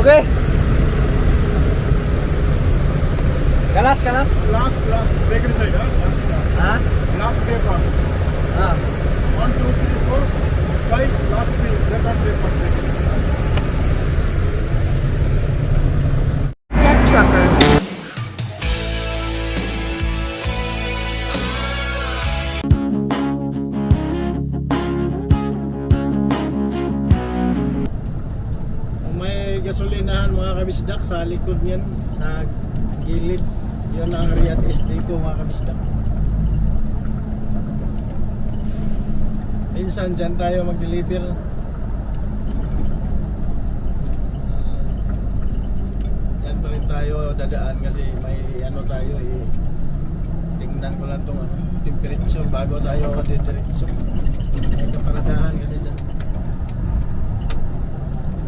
Okay. Kalas. Last bakery side, Ha? last paper. Ah. 1, 2, 3, 4, 5, last record paper. Step trucker. May gasolinahan mga kabisdak sa likod niyan, sa gilid. Yun ang Riyadh SD ko mga kabisdak. Minsan dyan tayo mag-deliver. Yan pa rin tayo dadaan kasi may ano tayo tingnan ko lang itong temperature bago tayo didiretso. May kaparadahan kasi dyan.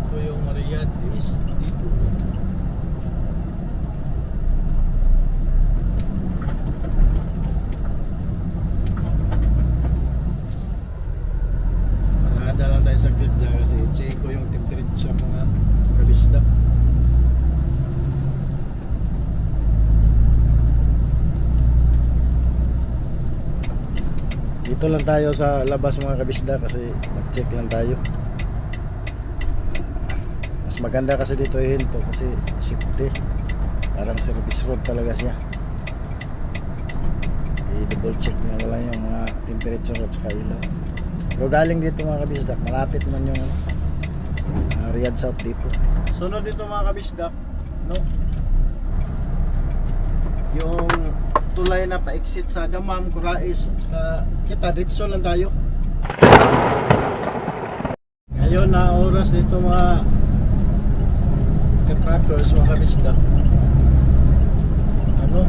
Ito yung Riyadh SD ko. Parada lang tayo sa grid dyan kasi i-check ko yung temperature mga kabisdak. Dito lang tayo sa labas mga kabisda kasi mag-check lang tayo. Mas maganda kasi dito hinto kasi safety. Parang service road talaga siya. I-double check nyo lang yung mga temperature at saka ilaw. Pero galing dito mga kabisda, malapit man yung Riyadh South Depot. Sunod dito mga kabisda, no? Yung tulay na pa-exit sa Dammam, Kurais at saka kita diretso lang tayo. Ngayon na oras dito mga ka-trackers, mga kabisda. Ano?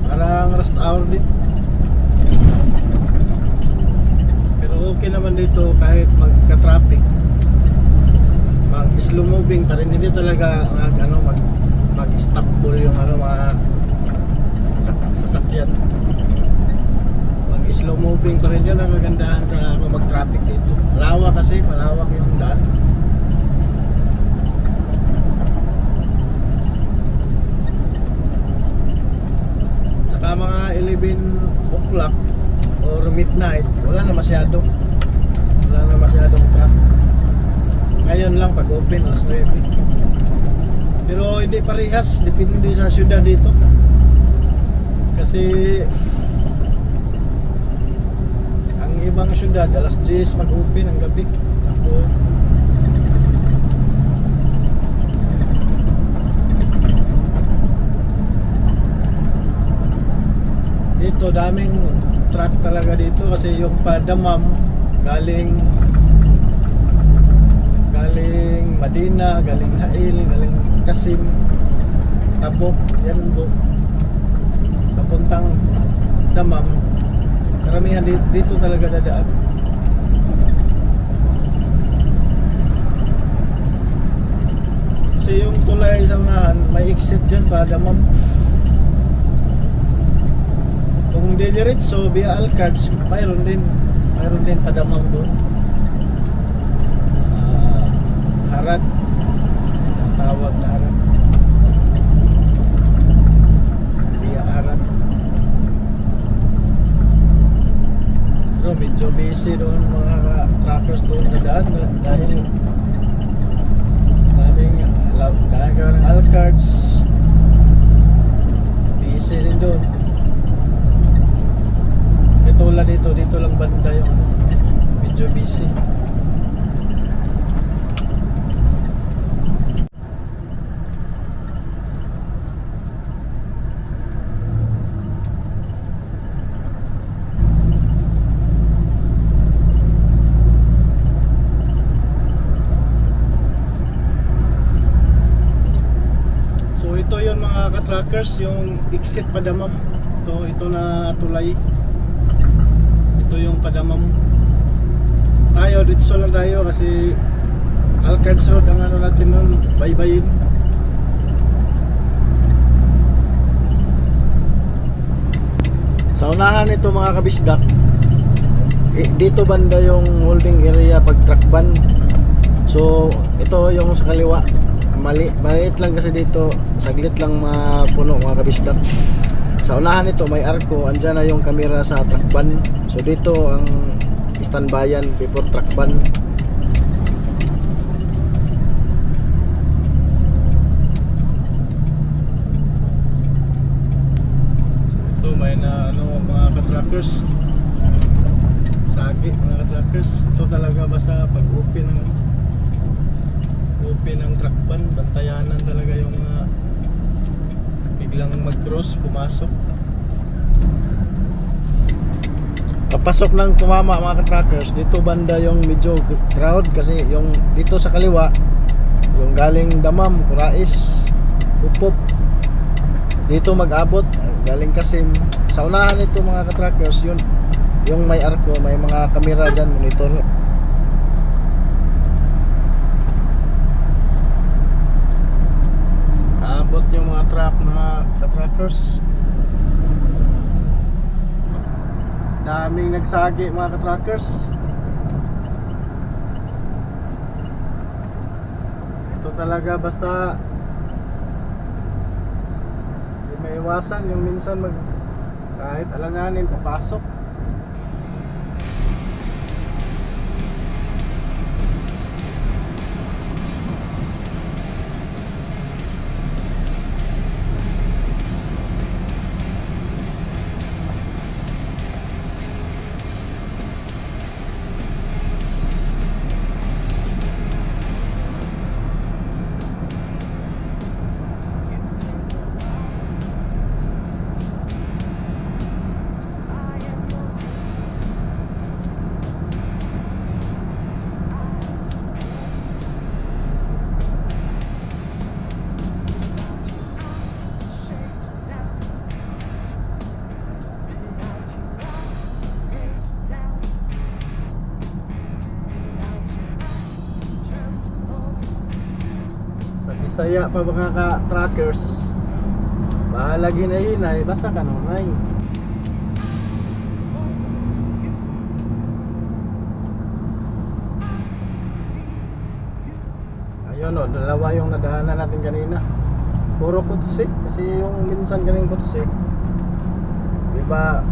Parang rush hour din. Pero okay naman dito kahit magka-traffic. Mag slow moving pa rin, hindi talaga mag-stop bull yung mga sasakyan. Mag slow moving pa rin yun ang kagandahan sa mag-traffic dito. Malawak kasi, malawak yung daan. Saka mga 11 o'clock or midnight, wala na masyadong traffic. Ngayon lang pag open alas 9. Pero hindi parehas, depende sa syudad dito. Kasi ang ibang syudad alas 10 mag-open ang gabi. Ako dito daming truck talaga dito kasi yung Dammam galing Madina, galing Hail, galing Qasim, Tabuk, yan po papuntang Dammam. Karamihan dito talaga dadaan. Kasi yung tulay sa unahan may exit dyan pa Dammam. Kung didiretso via Alcards, mayroon din pa Dammam doon. Harad, ang tawag na Harad. Pero medyo busy doon mga trackers doon na daan dahil dahil ng Alcards, busy din doon. Katulad dito lang banda yung medyo busy. Ito yung mga ka-trackers, yung exit Dammam. Ito na tulay. Ito yung Dammam. Tayo dito lang tayo kasi Alcards Road ang ano natin nun, baybayin. Sa unahan ito mga kabisdak, dito banda yung holding area pag truck ban. So ito yung sa kaliwa, maliit lang kasi dito, saglit lang mapuno mga kabisdak. Sa unahan nito may arko, andyan na yung camera sa truck ban. So dito ang standbyan before truck ban. So ito may na ano mga ka-truckers. Sagi mga ka-truckers. Ito talaga basta pag-open ng truck ban, bantayanan talaga yung biglang mag-cross, pumasok. Papasok ng tumama mga ka-truckers, dito banda yung medyo crowd kasi yung dito sa kaliwa, yung galing Damam, Kurais, Pupop, dito mag-abot, galing Kasim. Sa unahan nito mga ka-truckers, yun, yung may arko, may mga kamera dyan, monitor. Abot yung mga truck, mga ka-truckers. Daming nagsagi mga ka-truckers. Ito talaga basta hindi maiwasan yung minsan kahit alanganin papasok. Bisaya pa mga ka-truckers, bahala ginay-hinay, basta kanunay. Ayun o, dalawa yung nadahanan natin kanina. Puro kutsi, kasi yung minsan ganing kutsi, diba,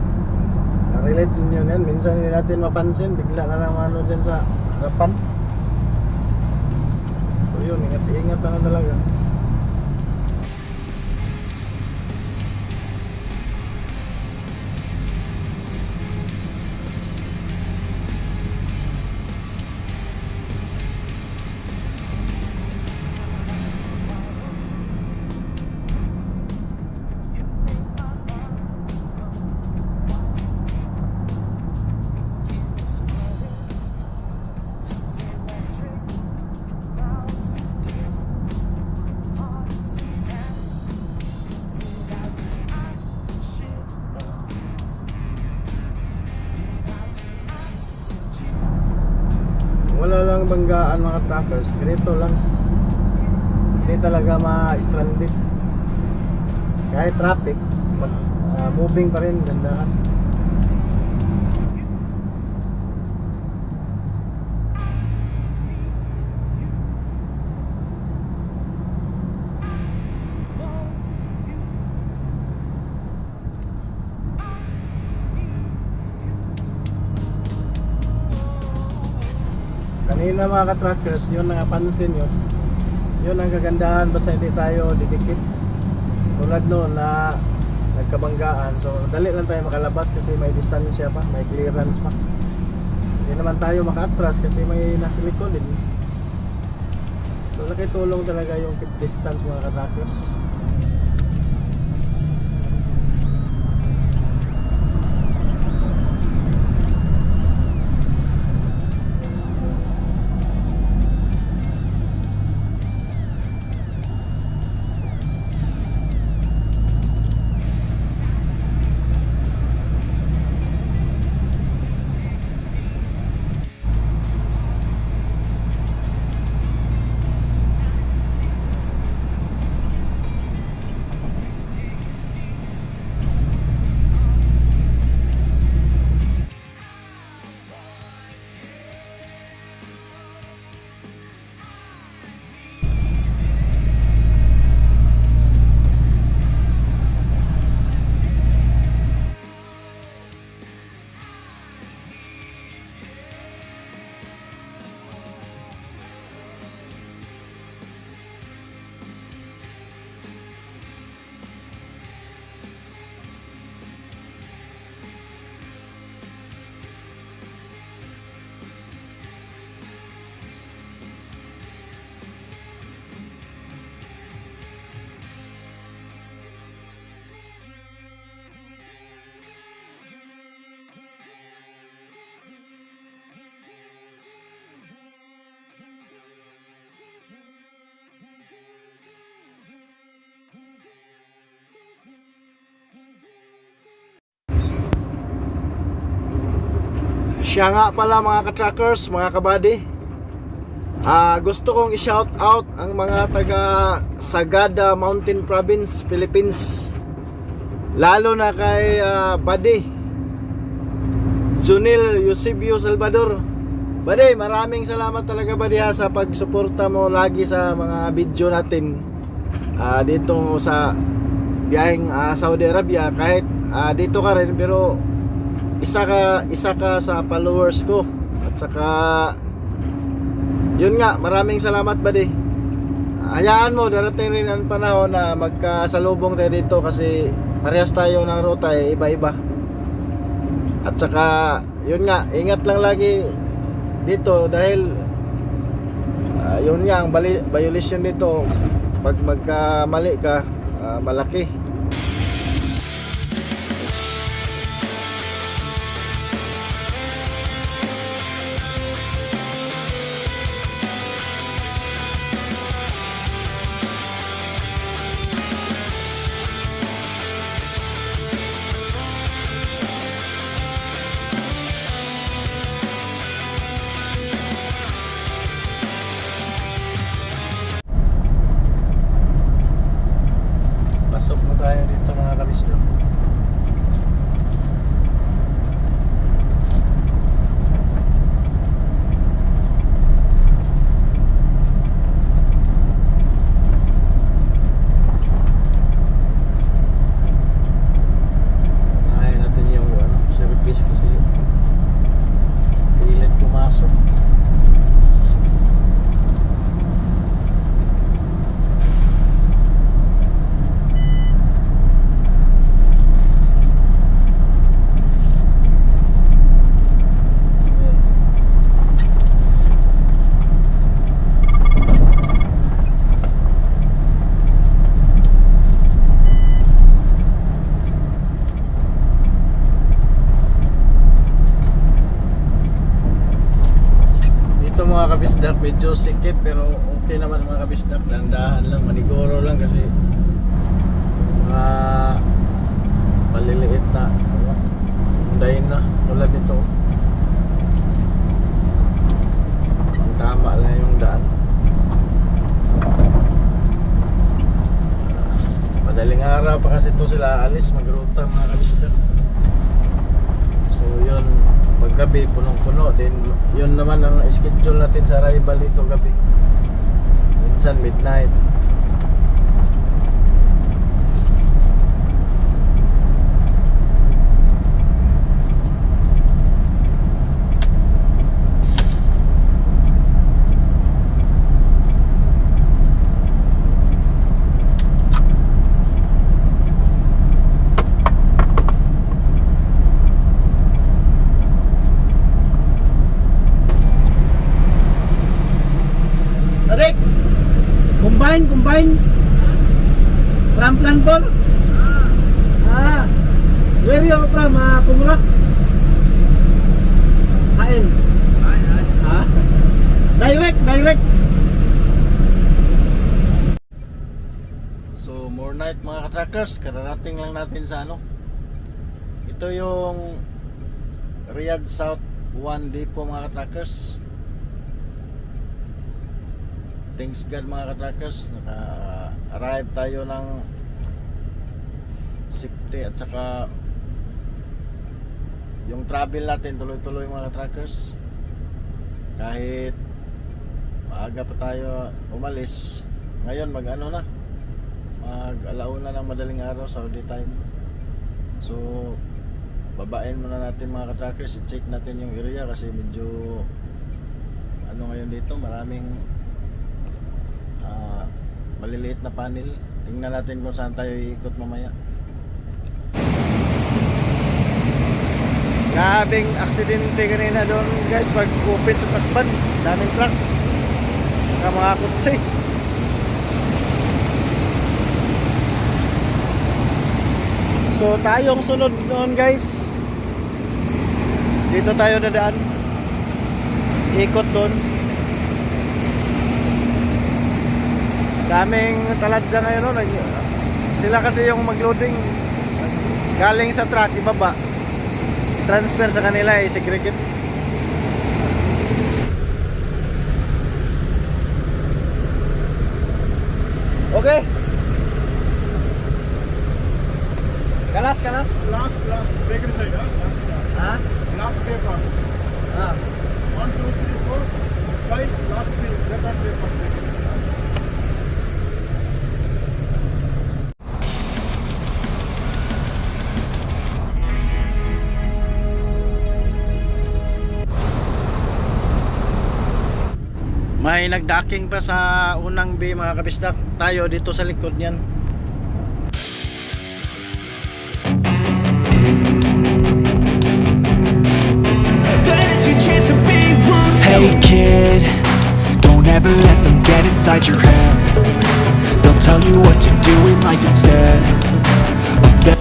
na-relate ninyo yan, minsan hindi natin mapansin, bigla na lang ano dyan sa harapan. Yun, ingat na talaga. Wala lang banggaan mga truckers, ganito lang, hindi talaga ma-stranded kahit traffic, moving pa rin, gandahan. Kanina mga ka-truckers, yun ang napansin nyo, yun ang kagandahan, basta hindi tayo didikit tulad noon na nagkabanggaan. So dali lang tayo makalabas kasi may distansya pa, may clearance pa. Hindi naman tayo maka-atras kasi may nasa likod din. So nakitulong talaga yung keep distance mga ka-truckers. Siya nga pala mga ka-trackers, mga kabady. Gusto kong i-shout out ang mga taga Sagada Mountain Province, Philippines. Lalo na kay Buddy Junil Eusebio Salvador. Buddy, maraming salamat talaga Buddy sa pagsuporta mo lagi sa mga video natin dito sa biyaheng Saudi Arabia. Kahit dito ka rin, pero isa ka sa followers ko. At saka yun nga, maraming salamat Buddy. Hayaan mo, darating rin ang panahon na magkasalubong tayo dito kasi parehas tayo ng ruta iba-iba. At saka yun nga, ingat lang lagi dito dahil yun nga, ang violation dito pag magkamali ka, malaki. Pasok na tayo dito mga kabisdo. Unahin natin yung service kasi pilit pumasok. Mga kabisdak, medyo sikip pero okay naman mga kabisdak. Dandahan lang, maniguro lang kasi mga maliliit na dahin na tulad nito. Ang tama lang yung daan. Madaling araw pa kasi ito sila alis magruta mga kabisdak. So yun, paggabi punong-puno din. Yun naman ang schedule natin sa arrival dito gabi. Minsan midnight. Sadik, combine from Planpor. Where you from? Kumura? Hain. Direct. So more night mga ka-trackers, kararating lang natin sa ito yung Riyadh South 1 Depot mga ka-trackers. Thanks God mga ka-trackers, naka-arrive tayo ng safety at saka yung travel natin tuloy-tuloy mga ka-trackers. Kahit maaga pa tayo umalis, ngayon mag-alauna ng madaling araw, Saudi time. So babain muna natin mga ka-trackers, i-check natin yung area kasi medyo ngayon dito, maraming maliliit na panel. Tingnan natin kung saan tayo iikot mamaya. Grabing aksidente kanina doon guys pag open sa takban. Daming truck saka mga kutsi. So tayong sunod noon guys, dito tayo dadaan, ikot doon. Daming taladya ngayon no? Sila kasi yung magloading galing sa truck ibaba, transfer sa kanila segregate. May nagdocking pa sa unang bay mga kabisdak. Tayo dito sa likod niyan. Hey kid, don't ever let them get inside your head. They'll tell you what to do in life instead of them.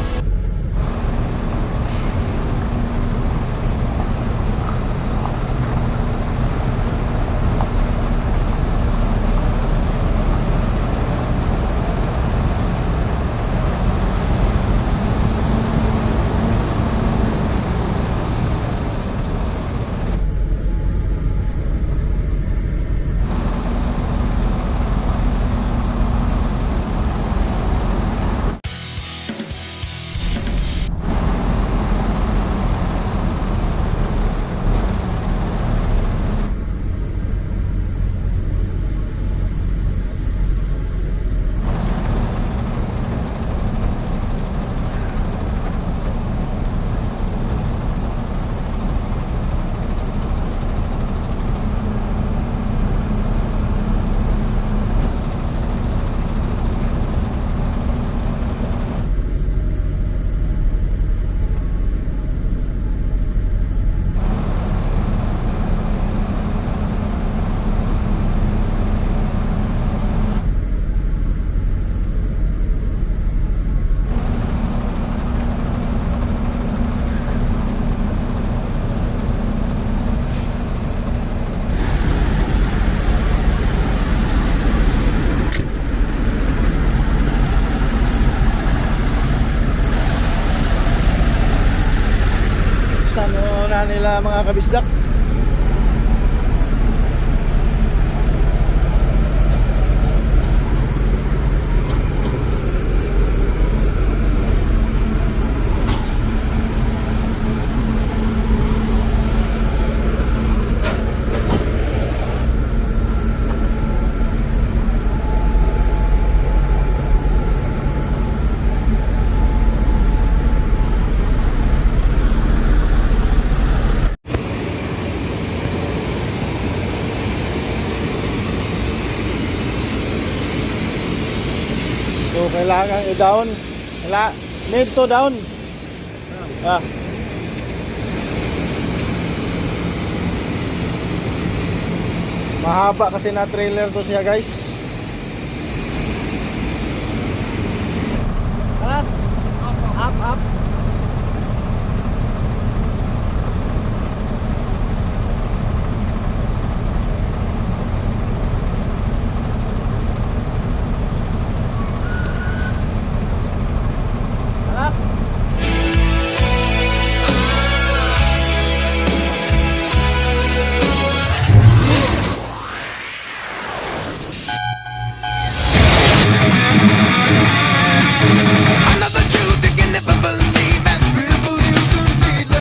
Ano na nila mga kabisdak? So kailangan i-down. Need to down. Ah. Mahaba kasi na trailer to siya guys.